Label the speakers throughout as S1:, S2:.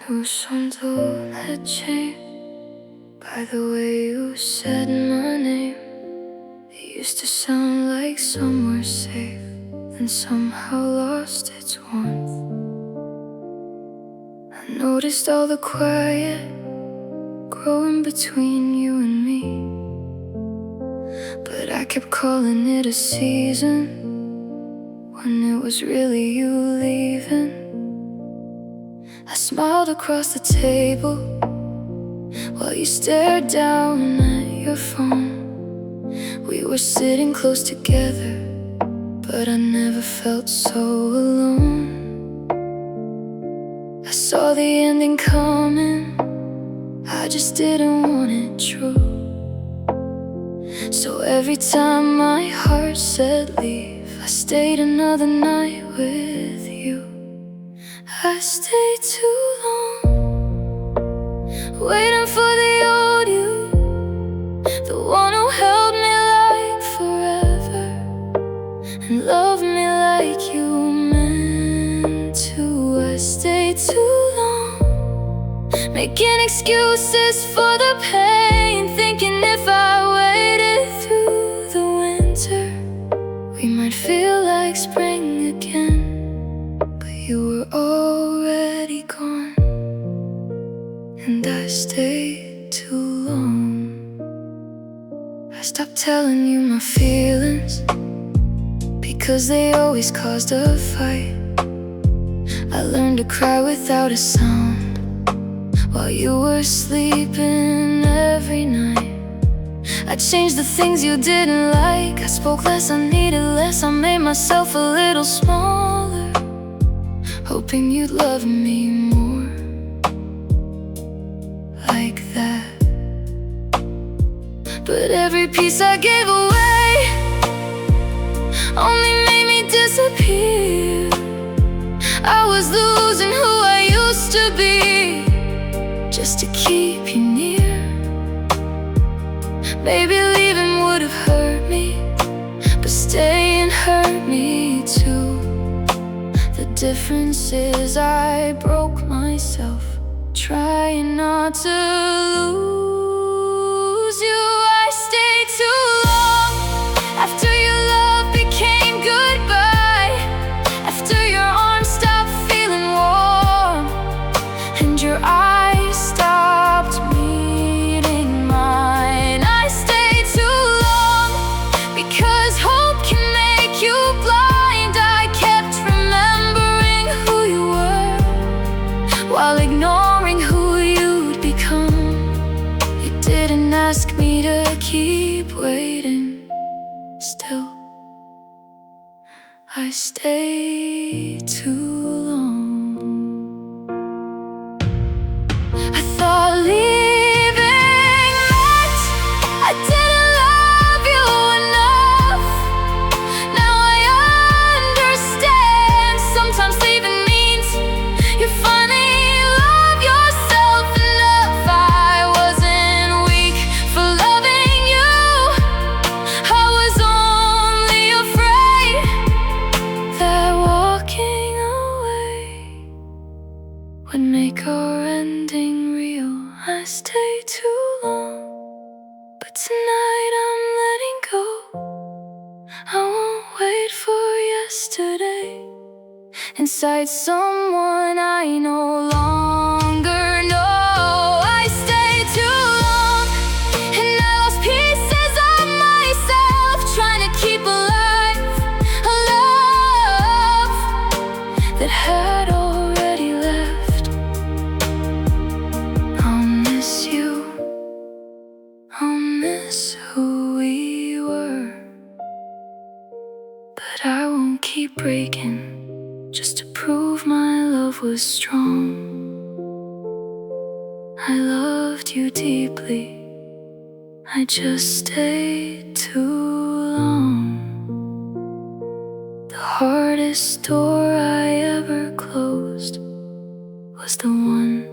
S1: 두 손도 했지. By the way you said my name, it used to sound like somewhere safe, then somehow lost its warmth. I noticed all the quiet growing between you and me, but I kept calling it a season when it was really you leaving. I smiled across the table while you stared down at your phone. We were sitting close together, but I never felt so alone. I saw the ending coming, I just didn't want it true. So every time my heart said leave, I stayed another night with you. I stayed too long, waiting for the old you, the one who held me like forever and loved me like you meant to. I stayed too long, making excuses for the pain, thinking if I waited through the winter, we might feel like spring again. But you were already gone, and I stayed too long. I stopped telling you my feelings because they always caused a fight. I learned to cry without a sound while you were sleeping every night. I changed the things you didn't like, I spoke less, I needed less, I made myself a little smaller, hoping you'd love me more like that. But every piece I gave away only made me disappear. I was losing who I used to be just to keep you near. Maybe leaving would have hurt me, but staying hurt me too. The difference is I broke myself trying not to lose you. I stayed too long after your love became goodbye, after your arms stopped feeling warm and your eyes stopped meeting mine. I stayed too long because hope can make you blind. I kept remembering who you were while ignoring who you'd become. You didn't ask me to keep waiting, still I stayed too long. I thought leaving meant I didn't love you enough. Now I understand, sometimes leaving means you finally love yourself enough. I wasn't weak for loving you, I was only afraid that walking away would make our ending real. I stayed too long, but tonight I'm letting go. I won't wait for yesterday inside someone I no longer know. I stayed too long, and I lost pieces of myself trying to keep alive a love that had already left. I'll miss you, I'll miss who we were, but I won't keep breaking just to prove my love was strong. I loved you deeply, I just stayed too long. The hardest door I ever closed was the one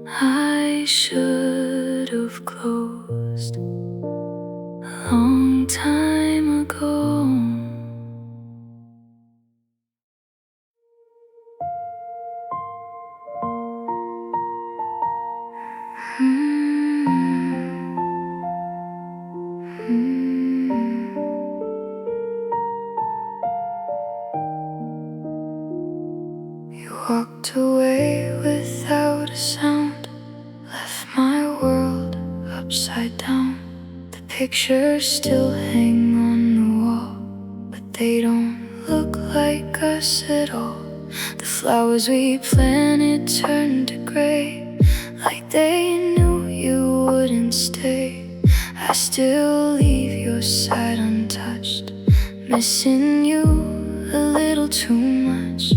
S1: I should have closed a long time ago. You walked away without a sound, left my world upside down. The pictures still hang on the wall, but they don't look like us at all. The flowers we planted turned to gray, like they knew you wouldn't stay. I still leave your side untouched, missing you a little too much.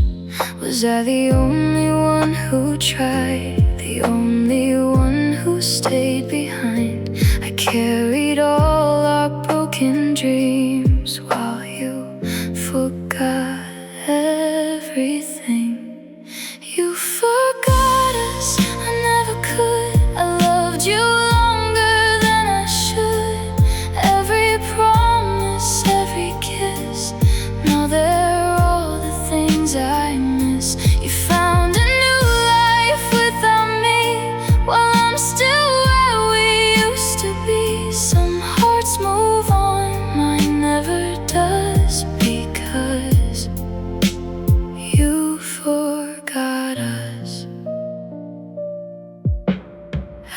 S1: Was I the only one who tried, the only one who stayed behind? I carried all our broken dreams while you forgot everything. You forgot us, I never could. I loved you longer than I should. Every promise, every kiss, now they're all the things I miss. You found a new life without me, while I'm still where we used to be. Some hearts move on, mine never does, because you forgot us.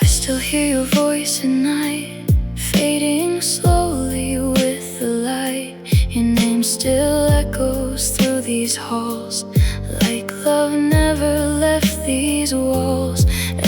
S1: I still hear your voice at night, fading slowly with the light. Your name still echoes through these halls, like love never left these walls.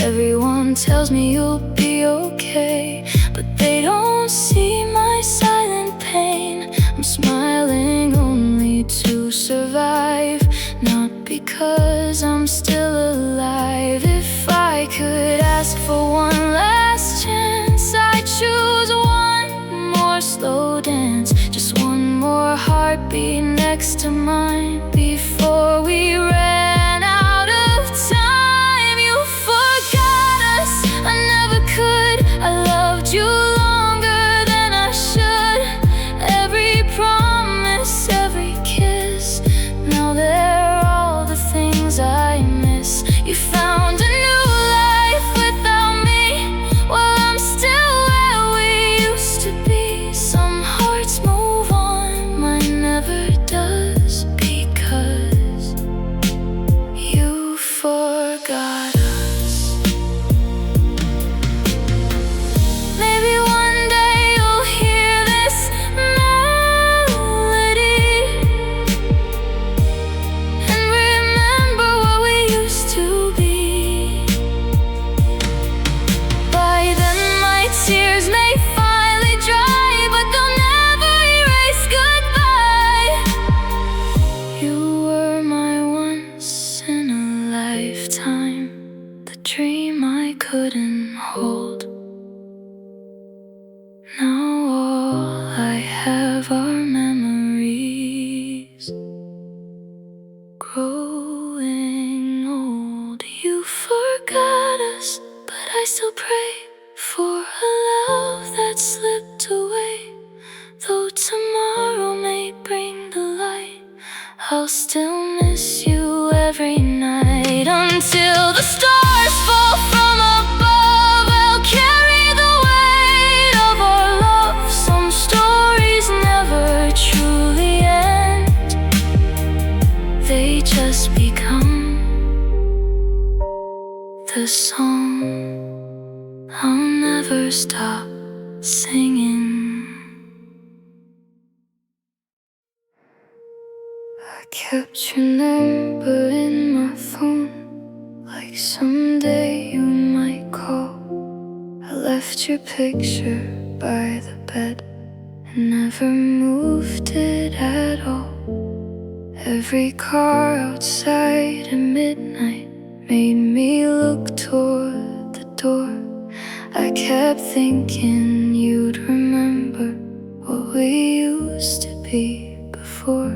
S1: Everyone tells me you'll be okay, but they don't see my silent pain. I'm smiling only to survive, not because I'm still alive. If I could ask for one last chance, I'd choose one more slow dance, just one more heartbeat next to mine before we ran out of time. You forgot us, I never could. I loved you longer than I should. Every promise, every kiss, now they're all the things I miss. You found a new life without me, while I'm still where we used to be. Some hearts move on, mine never does, because you forgot us. Maybe one day you'll hear this melody and remember what we used to be. By then my tears may finally dry, but they'll never erase goodbye. You were my once in a lifetime, the dream I couldn't hold. Now all I have are memories growing old. You forgot us, but I still pray for a love that slipped away. Though tomorrow may bring the light, I'll still miss you every night. Until the stars fall from above, I'll carry the weight of our love. Some stories never truly end, they just become the song I'll never stop singing. I kept your number in my phone, like someday you might call. I left your picture by the bed and never moved it at all. Every car outside at midnight made me look toward the door. I kept thinking you'd remember what we used to be before.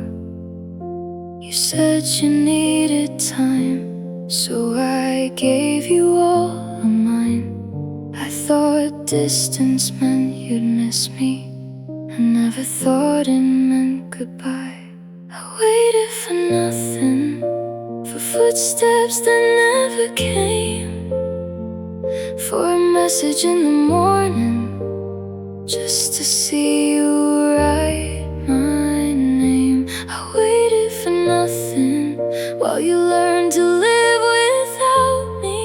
S1: You said you needed time, so I gave you all of mine. I thought distance meant you'd miss me, I never thought it meant goodbye. I waited for nothing, for footsteps that never came, for a message in the morning, just to see you write my name. I waited for nothing, while you learned to live without me.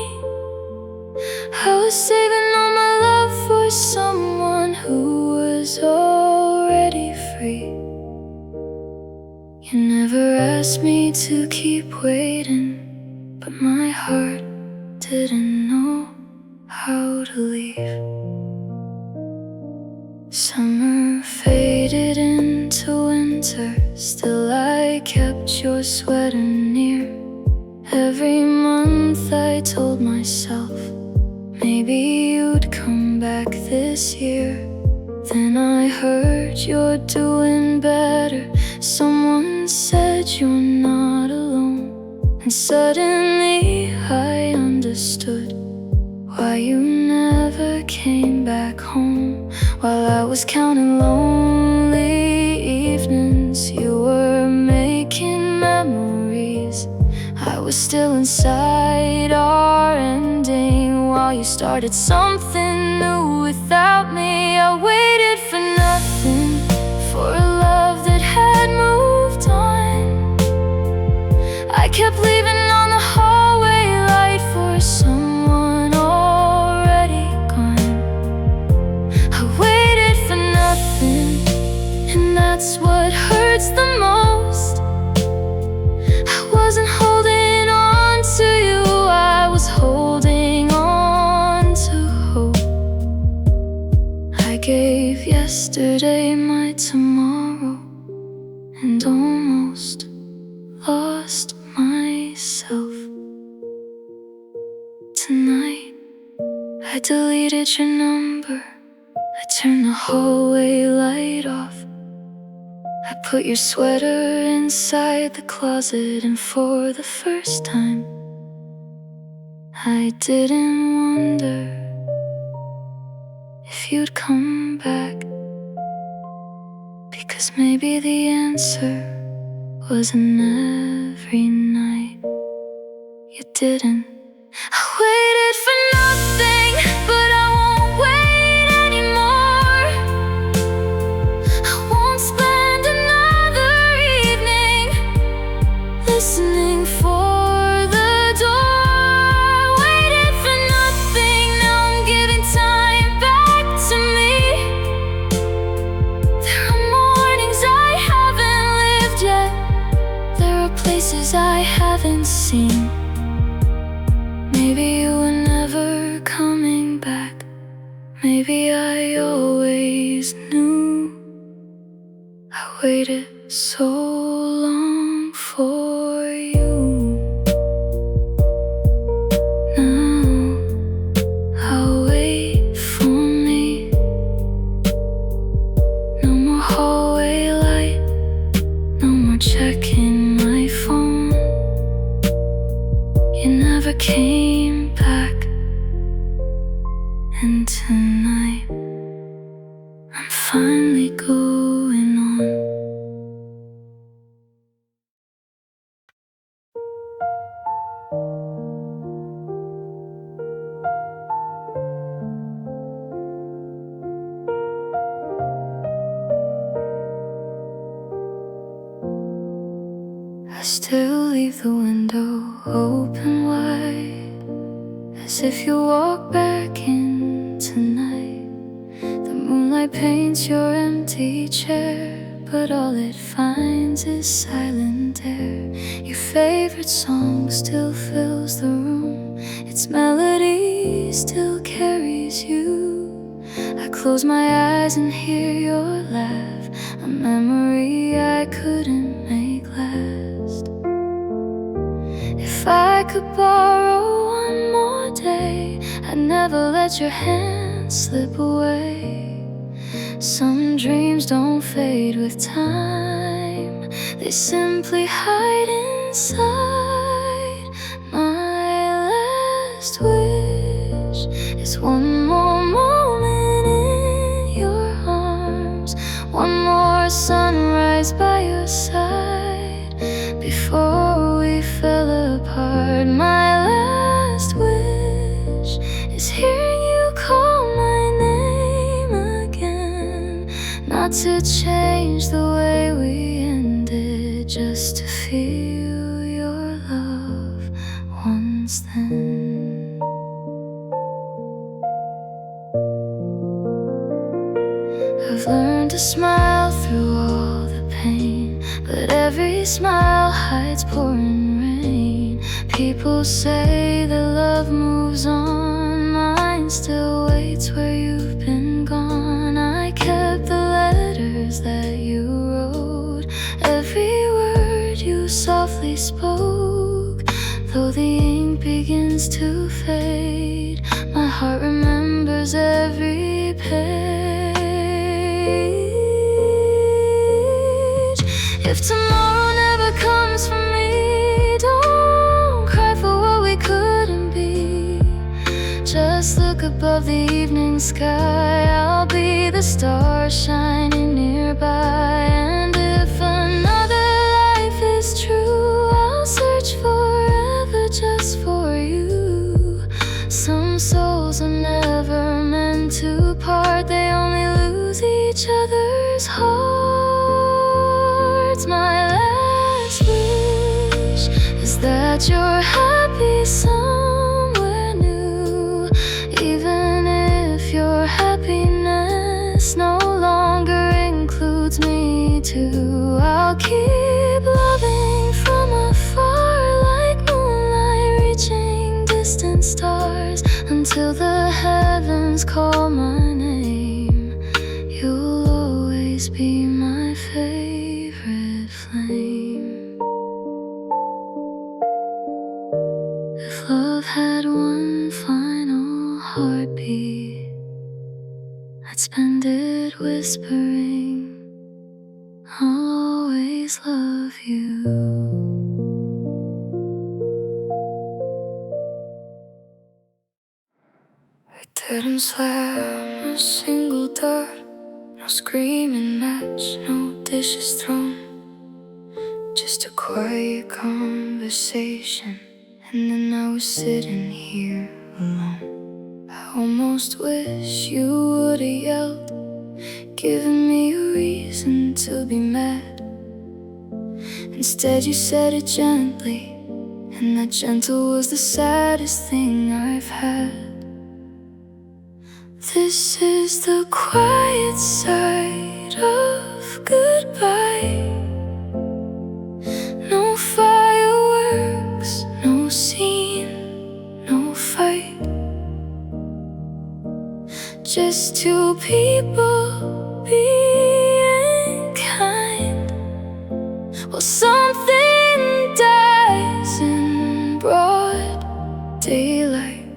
S1: I was saving all my love for someone who was already free. You never asked me to keep waiting, but my heart didn't know how to leave. Summer faded into winter, still I kept your sweater near. Every month I told myself, maybe you'd come back this year. Then I heard you're doing better. Someone said you're not alone, and suddenly I understood why you never came back home. While I was counting lonely evenings, you were making memories. I was still inside our ending, while you started something new without me. I waited for nothing, for a love that had moved on. I kept leaving on the hallway light for someone already gone. I waited for nothing, and that's what hurts the most. I wasn't holding on to you, I was holding on to hope. I gave yesterday my tomorrow, and almost lost myself. Tonight, I deleted your number, I turned the hallway light off. I put your sweater inside the closet, and for the first time, I didn't wonder if you'd come back. Because maybe the answer was in every night you didn't. I waited for nothing, but I won't wait anymore. I won't spend another evening listening for the door. Waited for nothing, now I'm giving time back to me. There are mornings I haven't lived yet, there are places I haven't seen. Maybe you were never coming back, maybe I always knew. I waited so long for you. Now I'll wait for me. No more hallway light, no more checking my phone. You never came back, and tonight I'm finally going on. I still leave the window open wide, as if you walk back in tonight. The moonlight paints your empty chair, but all it finds is silent air. Your favorite song still fills the room, its melody still carries you. I close my eyes and hear your laugh, a memory I couldn't make last. If I could borrow one more day, I'd never let your hand slip away. Some dreams don't fade with time, they simply hide inside. My last wish is one more moment in your arms, one more sunrise by your side before we fell apart. My last wish is hearing you call my name again, not to change the way we ended, just to feel your love. since then. I've learned to smile through all the pain, but every smile hides pouring rain. People say that love moves on, mine still waits where you've been gone. I kept the letters that you wrote, every word you softly spoke. Though the ink begins to fade, my heart remembers every page. If tomorrow never comes for me, don't cry for what we couldn't be. Just look above the evening sky, I'll be the star shining nearby. And if another life is true, I'll search forever just for you. Some souls are never meant to part, they only lose each other's hearts. My last wish is that you're happy somewhere new, even if your happiness no longer includes me too. I'll keep loving from afar, like moonlight reaching distant stars, until the heavens call my name. You'll always be my favorite flame. If love had one final heartbeat, I'd spend it whispering, I'll always love you. I didn't slam a single door, no screaming match, no dishes thrown, just a quiet conversation. And then I was sitting here alone. I almost wish you would've yelled, giving me a reason to be mad. Instead you said it gently, and that gentle was the saddest thing I've had. This is the quiet side of goodbye. No fireworks, no scene, no fight. Just two people being kind. Well, something dies in broad daylight.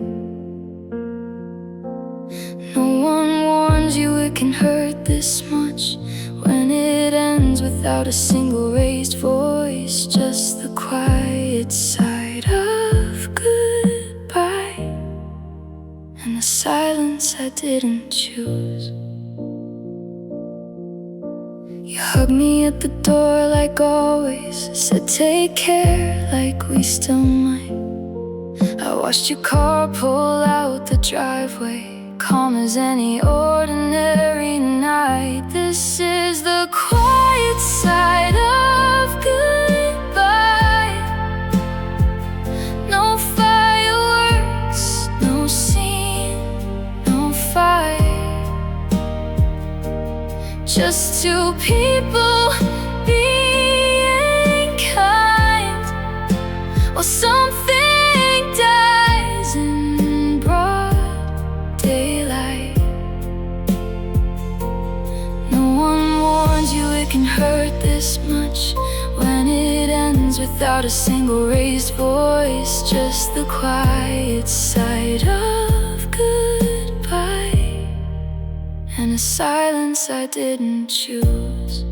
S1: No one warns you it can hurt this much, when it ends without a single raised voice. Just the quiet side of goodbye, and the silence I didn't choose. You hugged me at the door like always, said take care like we still might. I watched your car pull out the driveway, calm as any ordinary night. This is the quiet side of goodbye. No fireworks, no scene, no fight. Just two people being kind. Well, something dies in broad daylight. No one warns you it can hurt this much, when it ends without a single raised voice. Just the quiet side of goodbye, and a silence I didn't choose.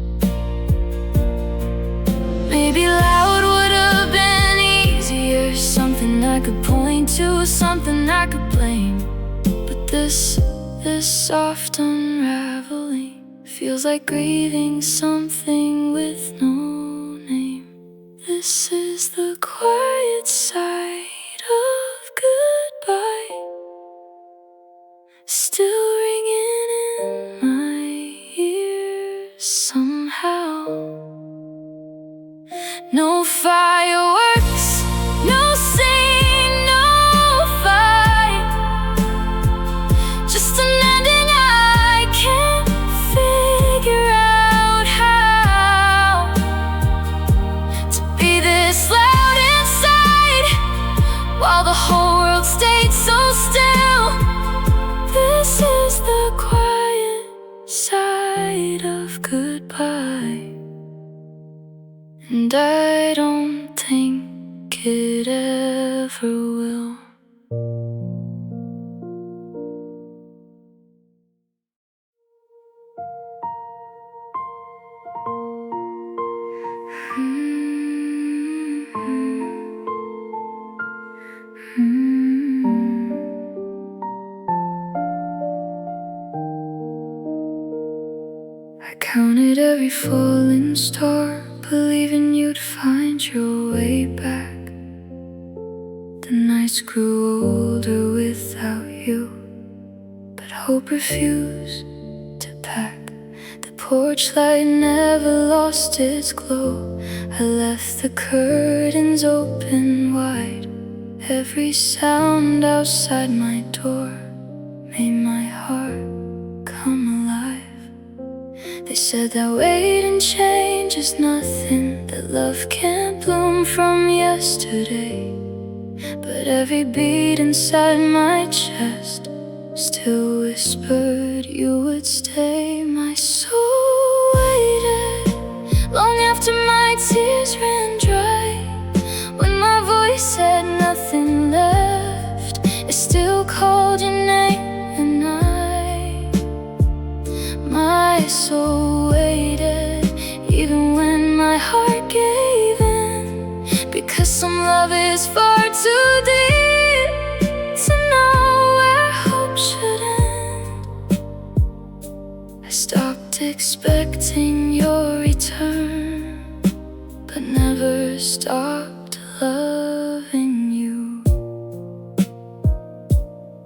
S1: Maybe loud would have been easier, something I could point to, something I could blame. But this soft unraveling feels like grieving something with no name. This is the quiet side of goodbye, still ringing in my ears somehow. No fireworks, no scene, no the whole world stayed so still. This is the quiet side of goodbye, and I don't think it ever will. I counted every falling star, believing you'd find your way back. The nights grew older without you, but hope refused to pack. The porch light never lost its glow. I left the curtains open wide. Every sound outside my door made my heart come alive. They said that waiting change is nothing, that love can't bloom from yesterday. But every beat inside my chest still whispered you would stay. My soul waited long after my tears ran dry. When my voice said nothing left, it still called your name, and my soul waited, even when my heart gave in, because some love is far too deep to know where hope should end. I stopped expecting your return, but never stopped loving you.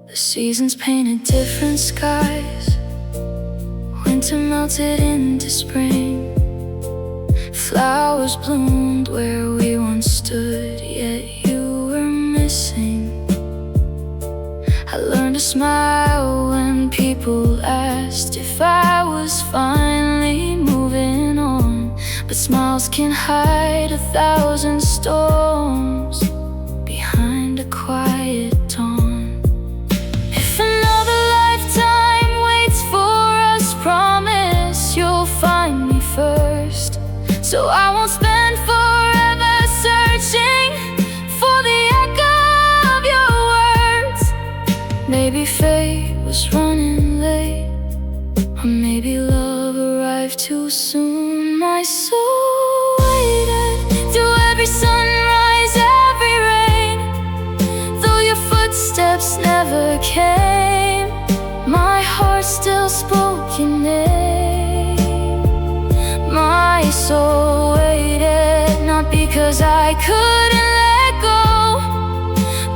S1: The seasons painted different skies. Winter melted into spring. Flowers bloomed where we once stood, yet you were missing. I learned to smile when people asked if I was finally moving on. But smiles can hide 1,000 storms behind a quiet dawn. If another lifetime waits for us, promise you'll find me first. So I won't spend forever searching for the echo of your words. Maybe fate was running late, or maybe love arrived too soon. My soul waited through every sunrise, every rain. Though your footsteps never came, my heart still spoke your name. My soul waited, not because I couldn't let go,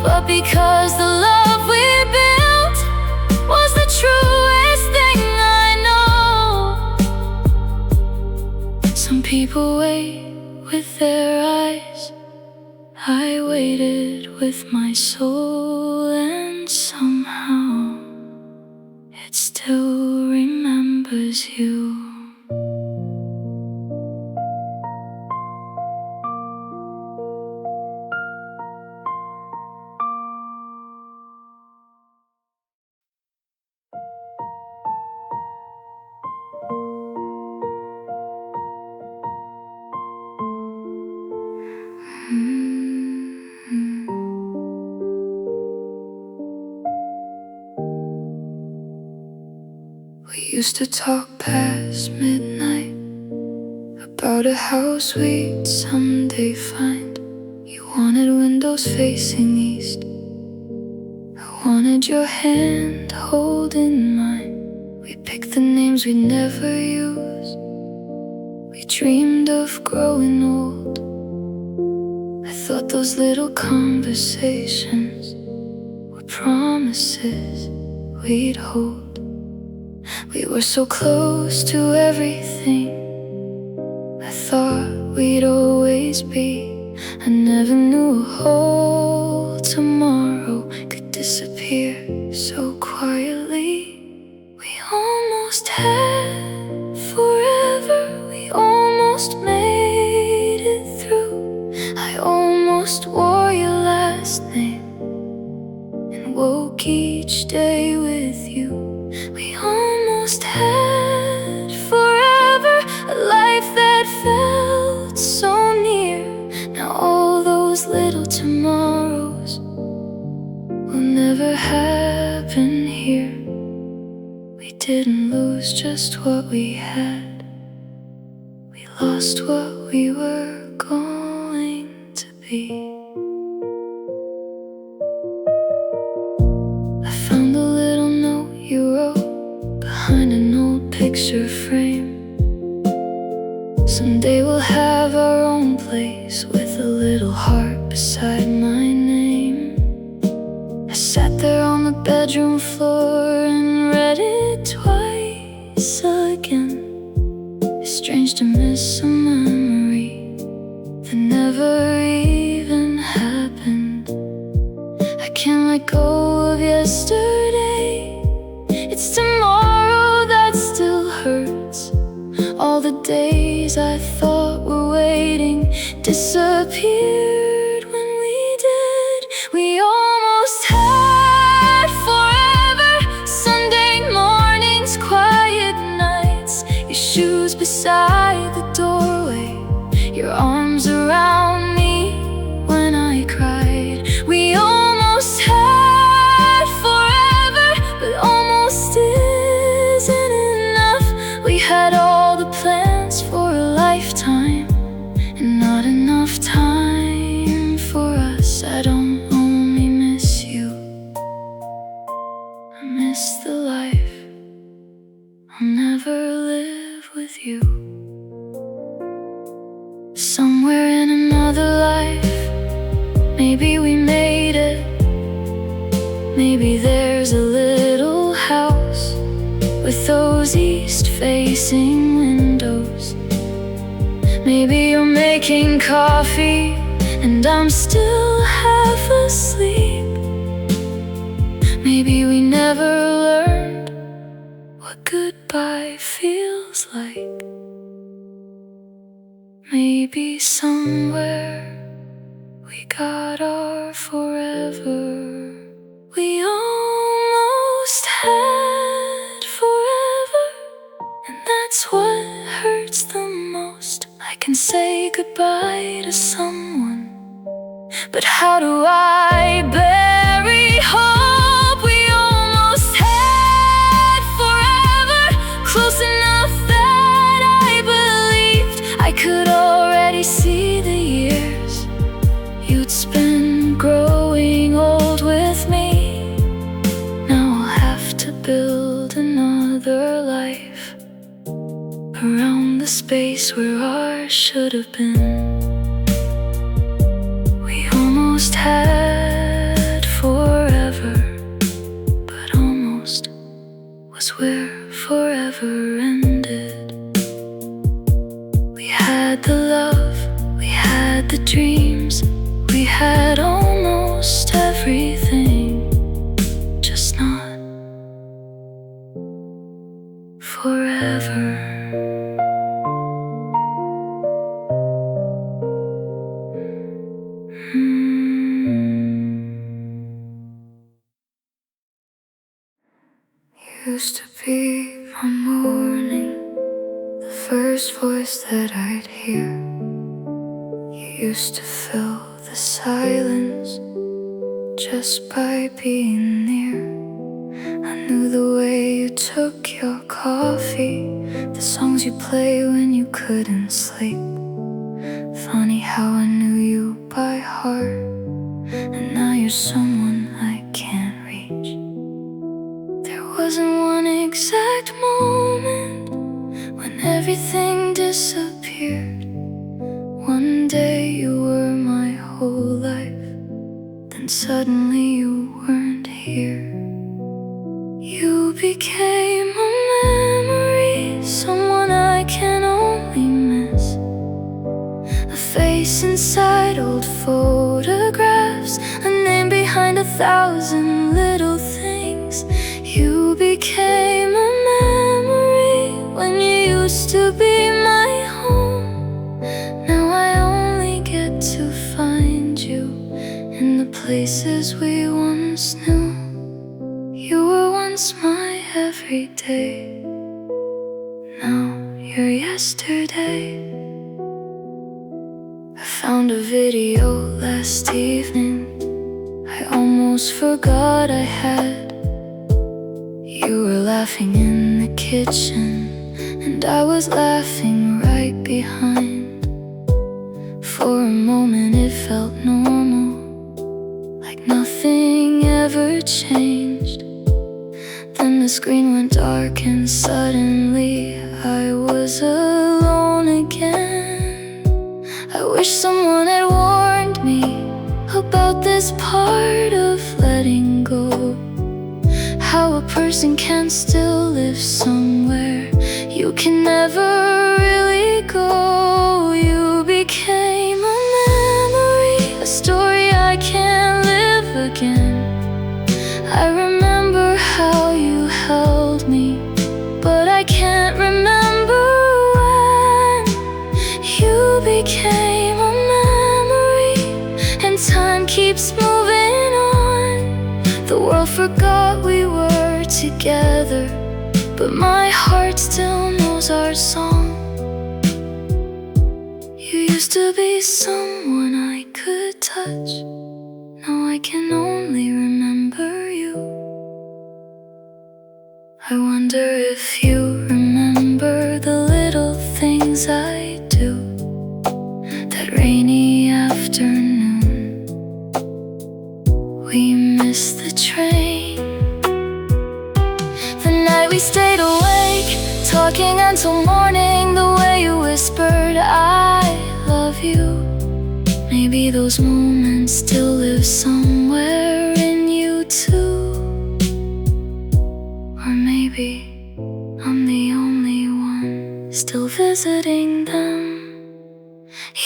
S1: but because the love we built was the truest thing I know. Some people wait with their eyes, I waited with my soul, and somehow it still remembers you. We used to talk past midnight about a house we'd someday find. You wanted windows facing east, I wanted your hand holding mine. We picked the names we'd never use, we dreamed of growing old. I thought those little conversations were promises we'd hold. We were so close to everything I thought we'd always be. I never knew a whole tomorrow could disappear so quietly. We almost had forever, we almost made it through. I almost wore your last name, each day with you. We almost had forever, a life that felt so near. Now all those little tomorrows will never happen here. We didn't lose just what we had, we lost what we were going to be. I found a little note you wrote behind an old picture frame. Someday we'll have our own place with a little heart beside my name. I sat there on the bedroom floor and read it twice again. It's strange to miss a memory that never even happened. I can't let go of yesterday, it's tomorrow that still hurts. All the days I thought were waiting disappeared when we did. We almost had forever, Sunday mornings, quiet nights, your shoes beside the doorway, your arms around me when I cried. We almost had forever, but almost isn't enough. We had all the plans for a lifetime and not enough time for us. I don't only miss you, I miss the life I'll never live with you. Somewhere in another life, maybe we made it. Maybe there's a little house with those east-facing windows. Maybe you're making coffee and I'm still half asleep. Maybe we never learned what goodbye feels like. Maybe somewhere we got our forever. We almost had forever, and that's what hurts the most. I can say goodbye to someone, but how do I bury hope? We almost had forever, close enough that I believed I could already see the years you'd spend growing old with me. Now I'll have to build another life around the space where ours should have been. We almost had forever, but almost was where forever ended. We had the love, we had the dreams, we had almost everything, just not forever. Used to be my morning, the first voice that I'd hear. You used to fill the silence just by being near. I knew the way you took your coffee, the songs you play when you couldn't sleep. Funny how I knew you by heart, and now you're someone I can't reach. There wasn't one exact moment when everything disappeared. One day you were my whole life, then suddenly you weren't here. You became a memory, someone I can only miss. A face inside old photographs, a name behind 1,000 little things. You became a memory when you used to be my home. Now I only get to find you in the places we once knew. You were once my everyday. Now you're yesterday. I found a video last evening I almost forgot I had. You were laughing in the kitchen and I was laughing right behind. For a moment it felt normal, like nothing ever changed. Then the screen went dark and suddenly I was alone again. I wish someone had warned me about this part of letting go. How a person can still live somewhere you can never really go. You became a memory, a story I can't live again. I remember how you held me, but I can't remember when. You became a memory, and time keeps moving on. The world forgot we were together, but my heart still knows our song. You used to be someone I could touch. Now I can only remember you. I wonder if you remember the little things I do. That rainy afternoon, we missed the train. The night we stayed awake, talking until morning. The way you whispered, I love you. Maybe those moments still live somewhere in you too. Or maybe I'm the only one still visiting them.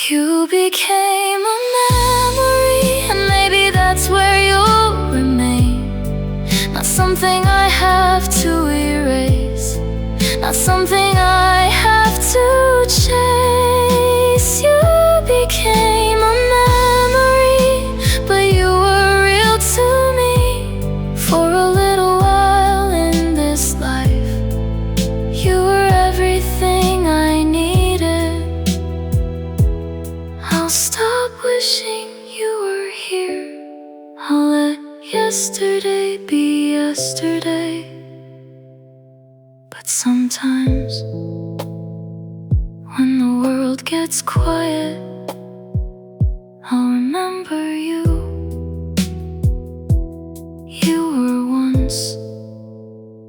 S1: You became a memory, and maybe that's where you'll remain. Not something I have to erase, not something I have to chase. You became a memory, but you were real to me. For a little while in this life, you were everything I needed. I'll stop wishing you were here. I'll let yesterday be yesterday. But sometimes, when the world gets quiet, I'll remember you. You were once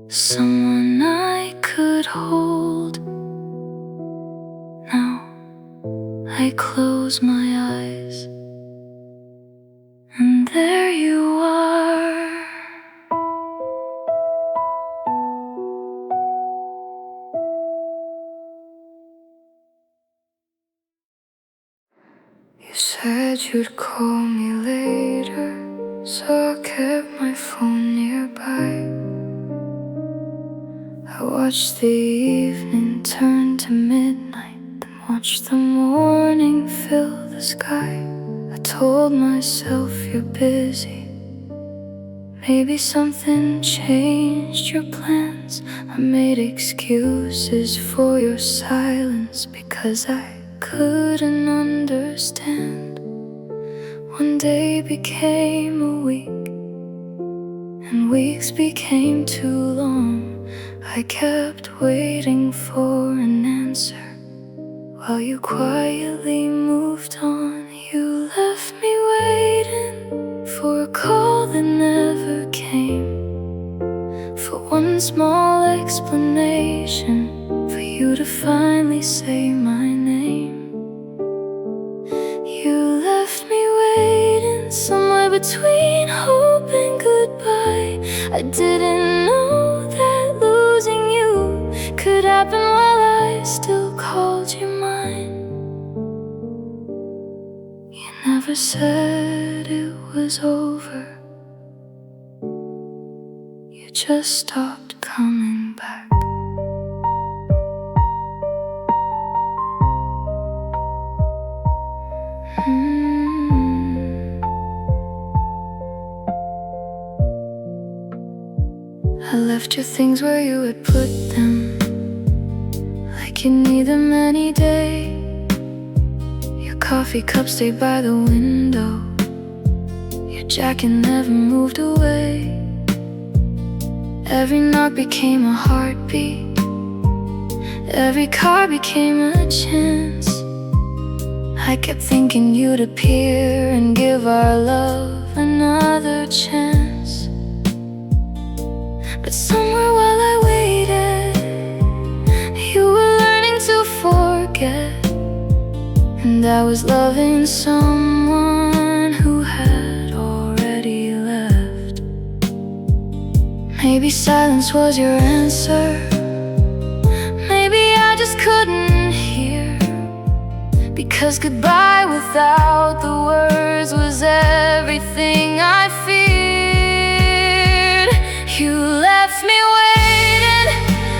S1: someone I could hold. Now I close my eyes, and there you are. You said you'd call me later, so I kept my phone nearby. I watched the evening turn to midnight, then watched the morning fill the sky. I told myself you're busy, maybe something changed your plans. I made excuses for your silence because I couldn't understand. One day became a week, and weeks became too long. I kept waiting for an answer while you quietly moved on. You left me waiting for a call that never came, for one small explanation, for you to finally say my name. You left me waiting somewhere between hope and goodbye. I didn't know that losing you could happen while I still called you mine. You never said it was over, you just stopped coming back. I left your things where you had put them, like you need them any day. Your coffee cup stayed by the window, your jacket never moved away. Every knock became a heartbeat, every car became a chance. I kept thinking you'd appear and give our love another chance. But somewhere while I waited, you were learning to forget, and I was loving someone who had already left. Maybe silence was your answer, maybe I just couldn't hear, because goodbye without the words was everything I feared. You left me waiting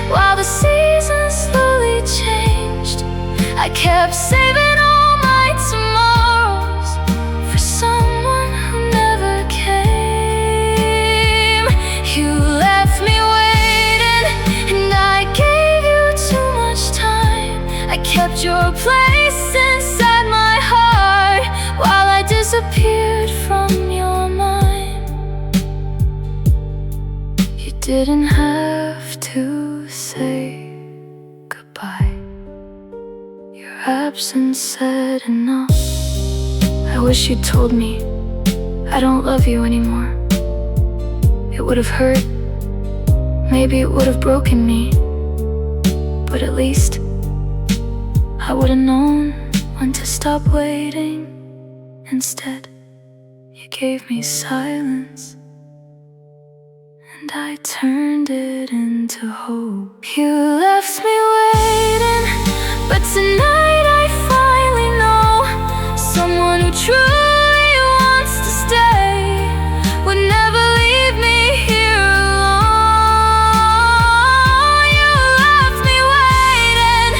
S1: while the seasons slowly changed. I kept saving all my tomorrows for someone who never came. You left me waiting and I gave you too much time. I kept your place inside my heart while I disappeared from your mind. You didn't have to say goodbye, your absence said enough. I wish you'd told me I don't love you anymore. It would have hurt, maybe it would have broken me, but at least I would have known when to stop waiting. Instead, you gave me silence, and I turned it into hope. You left me waiting, but tonight I finally know someone who truly wants to stay would never leave me here alone. You left me waiting,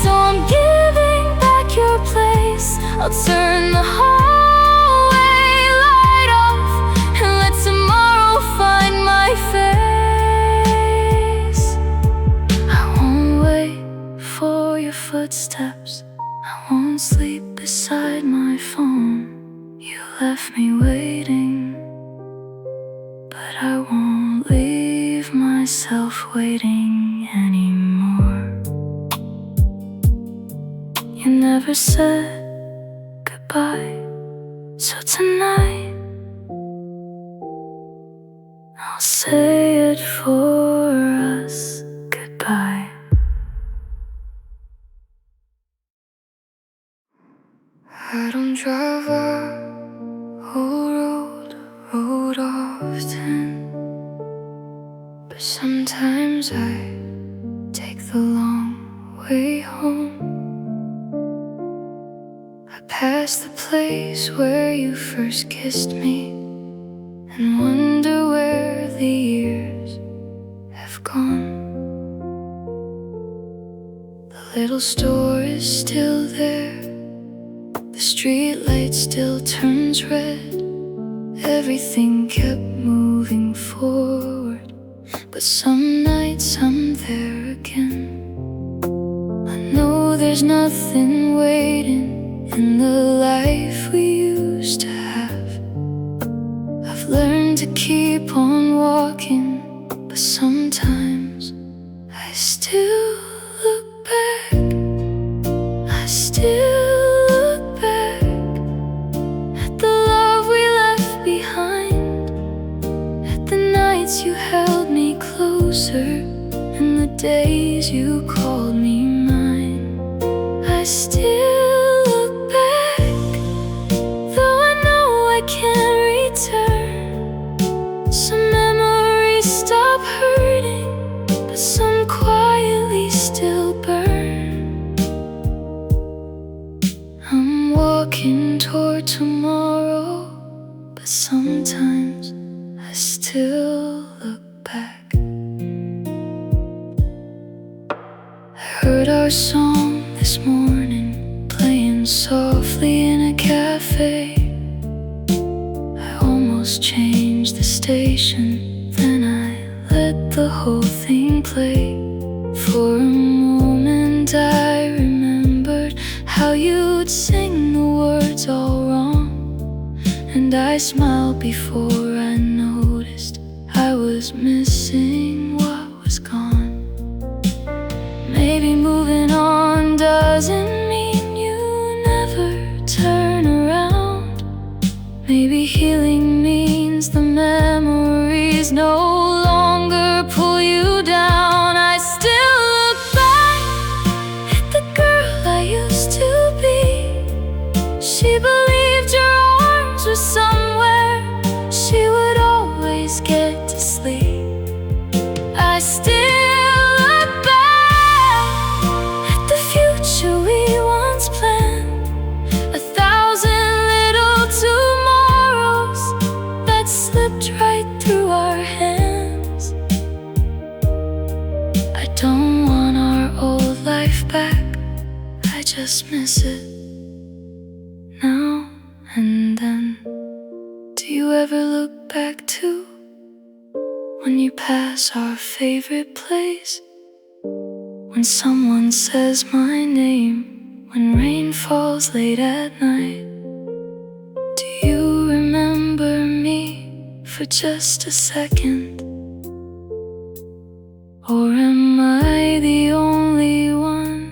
S1: so I'm giving back your place. I'll turn the hallway light off and let tomorrow find my face. I won't wait for your footsteps, I won't sleep beside my phone. You left me waiting, but I won't leave myself waiting anymore. You never said goodbye, so tonight I'll say it for us. Goodbye. I don't drive a whole road often, but sometimes I take the long way home. I pass the place where you first kissed me and wonder where the years have gone. The little store is still there, the street light still turns red. Everything kept moving forward, but some nights I'm there again. I know there's nothing waiting in the life we used to have. I've learned to keep on walking, but sometimes I still look back. I still look back at the love we left behind, at the nights you held me closer and the days you called me mine. I still look back, though I know I can't return. Some memories stop hurting, but some quietly still burn. I'm walking toward tomorrow, but sometimes I still look back. I heard our song this morning playing softly in a cafe. I almost changed the station, then I let the the whole thing play. For a moment I remembered how you'd sing the words all wrong, and I smiled before I noticed I was missing what was gone. Maybe moving on doesn't mean you never turn around. Maybe healing means the memories no longer pull you down. I still look back at the girl I used to be. She believed your arms were somewhere she would always get to sleep. I still look back at the future we once planned, 1,000 little tomorrows that slipped right through our hands. I don't want our old life back, I just miss it now and then. Do you ever look back too, when you pass our favorite place? When someone says my name, when rain falls late at night? Do you remember me for just a second? Or am I the only one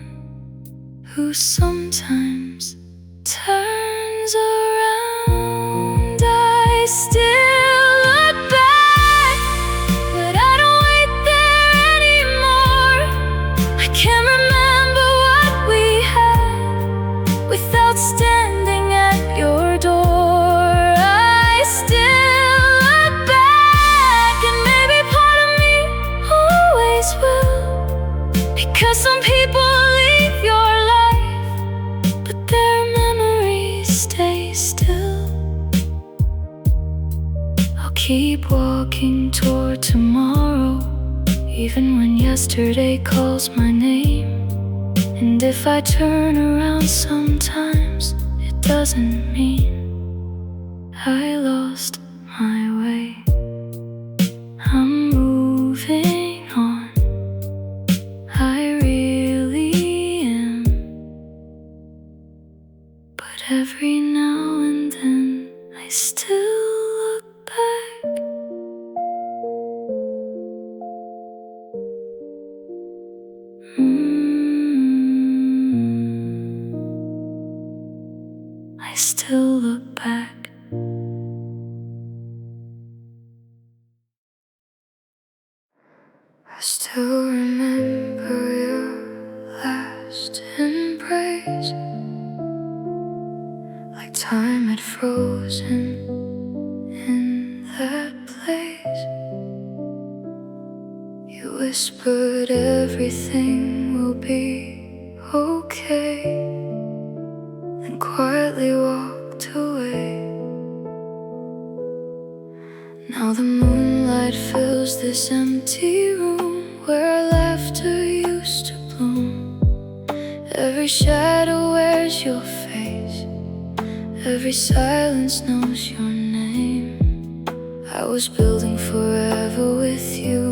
S1: who sometimes turns around? I still look back, but I don't wait there anymore. I can't remember what we had without standing at your door. I still look back, and maybe part of me always will, because some people leave your life, but their memories stay still. I'll keep walking toward tomorrow, even when yesterday calls my name. And if I turn around sometimes, it doesn't mean I lost my way. I'm moving on, I really am. But every now and then I still look back. I still look back. I still remember your last embrace, like time had frozen in that place. You whispered everything will be okay, then quietly walked away. Now the moonlight fills this empty room where laughter used to bloom. Every shadow wears your face, every silence knows your name. I was building forever with you,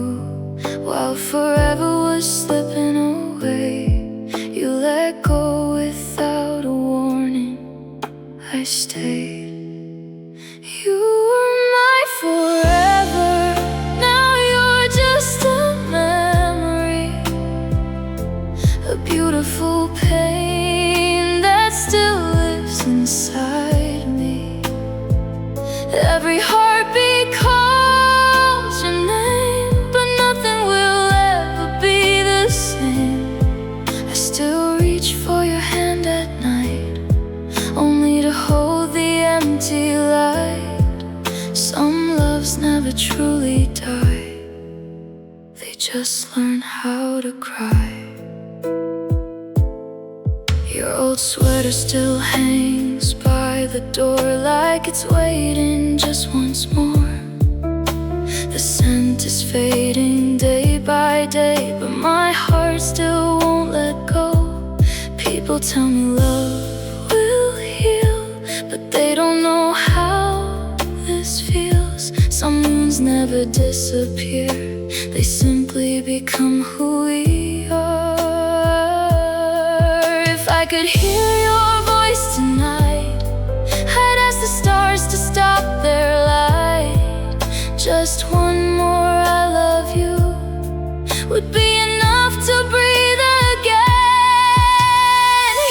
S1: while forever was slipping away. You let go without a warning, I stayed. You were my forever, now you're just a memory, a beautiful pain that still lives inside me. Every heartbeat calls your name, but nothing will ever be the same. I still reach for your hand at night, only to hold the empty light. Some loves never truly die, they just learn how to cry. Your old sweater still hangs by the door like it's waiting just once more. The scent is fading day by day, but my heart still won't let go. People tell me love will heal, but they don't know how this feels. Some wounds feelings never disappear, they simply become who we are. If I could hear your voice tonight, I'd ask the stars to stop their light. Just one more I love you would be enough to breathe again.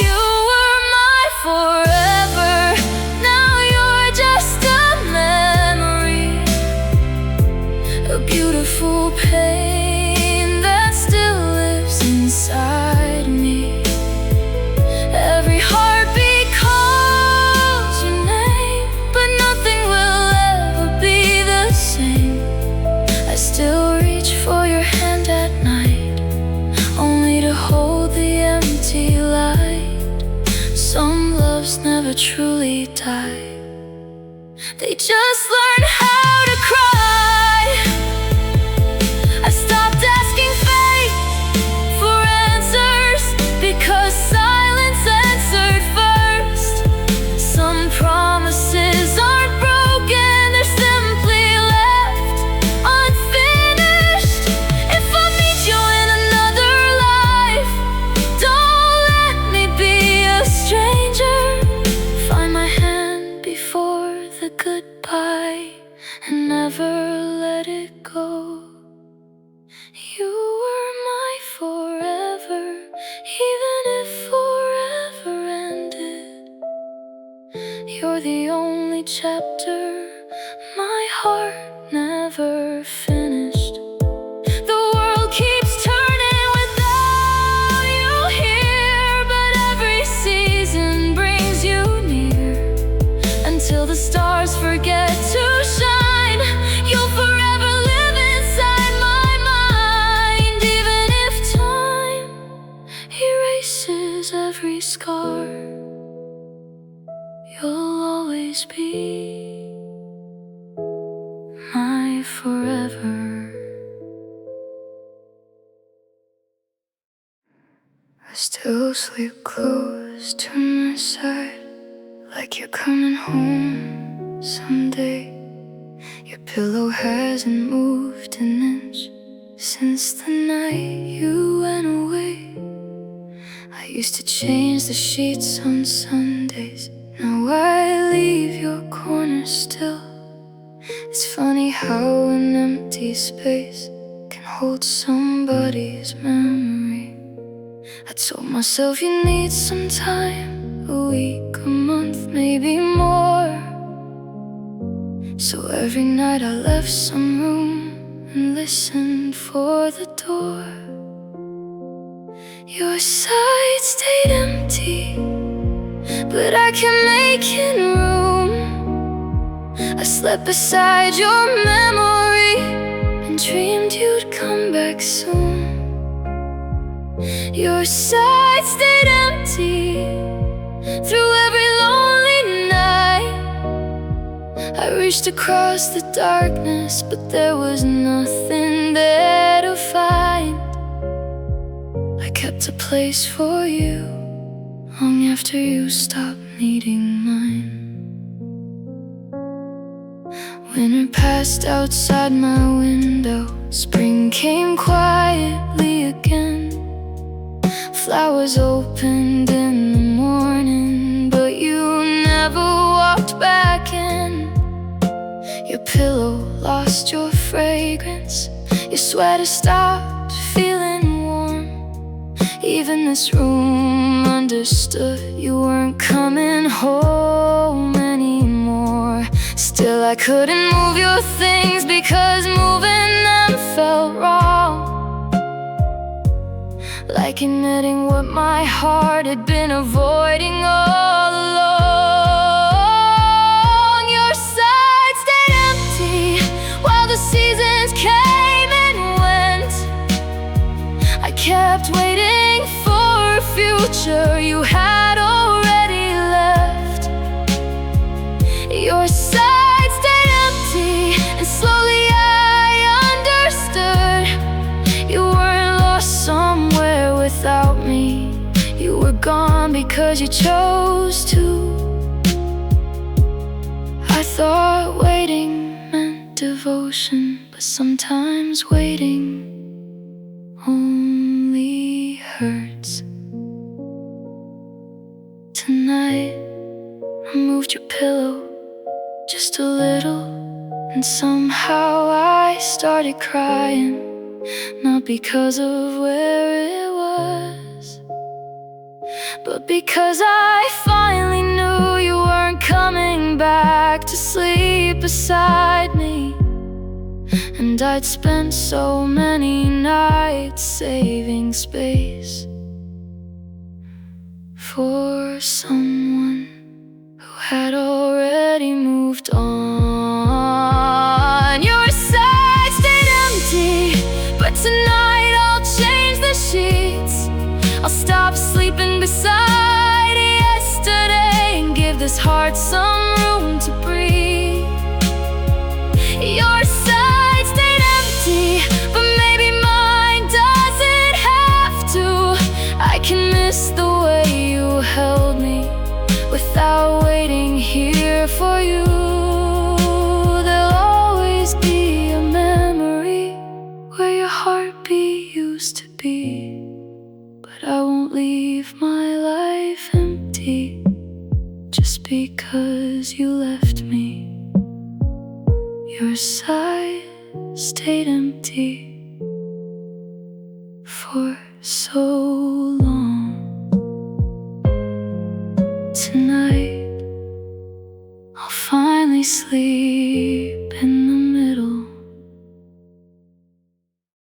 S1: You were my forever, now you're just a memory, a beautiful pain that still lives inside me. Every heartbeat calls your name, but nothing will ever be the same. I still reach for your hand at night, only to hold the empty light. Some loves never truly die, they just learn how to cry. I've stopped asking fate for answers, because silence answered first. Some promises aren't broken, they're simply left unfinished. If I meet you in another life, don't let me be a stranger. Find my hand before the goodbye and never let it go. You were my forever, even if forever ended. You're the only chapter my heart never finished. The world keeps turning without you here, but every season brings you near. Until the stars forget to shine, you'll forever live inside my mind. Even if time erases every scar, you'll always be my forever. I still sleep close to my side, like you're coming home someday. Your pillow hasn't moved an inch since the night you went away. I used to change the sheets on Sundays, now I leave your corner still. It's funny how an empty space can hold somebody's memory. I told myself you need some time, a week, a month, maybe more. So every night I left some room and listened for the door. Your side stayed empty, but I can make it room. I slept beside your memory and dreamed you'd come back soon. Your side stayed empty through every lonely night. I reached across the darkness, but there was nothing there to find. I kept a place for you long after you stopped needing mine. Winter passed outside my window, spring came quietly again. Flowers opened in the morning, but you never walked back in. Your pillow lost your fragrance, your sweater stopped feeling warm. Even this room understood you weren't coming home anymore. Still I couldn't move your things, because moving them felt wrong. Like admitting what my heart had been avoiding all along. Your side stayed empty while the seasons came and went. I kept waiting for a future you had already left. Your side stayed empty, and slowly I understood you weren't lost somewhere without me. You were gone because you chose to. I thought waiting meant devotion, but sometimes waiting only hurts. Tonight, I moved your pillow just a little, and somehow I started crying. Not because of where it was, but because I finally knew you weren't coming back to sleep beside me. And I'd spent so many nights saving space for someone who had already moved on. Your side stayed empty, but tonight I'll change the sheets. I'll stop sleeping beside yesterday and give this heart some room to breathe. Your side stayed empty, but maybe mine doesn't have to. I can miss the way you held me without waiting here for you. There'll always be a memory where your heartbeat used to be. But I won't leave my life empty just because you left me. Your side stayed empty for so long. Tonight, I'll finally sleep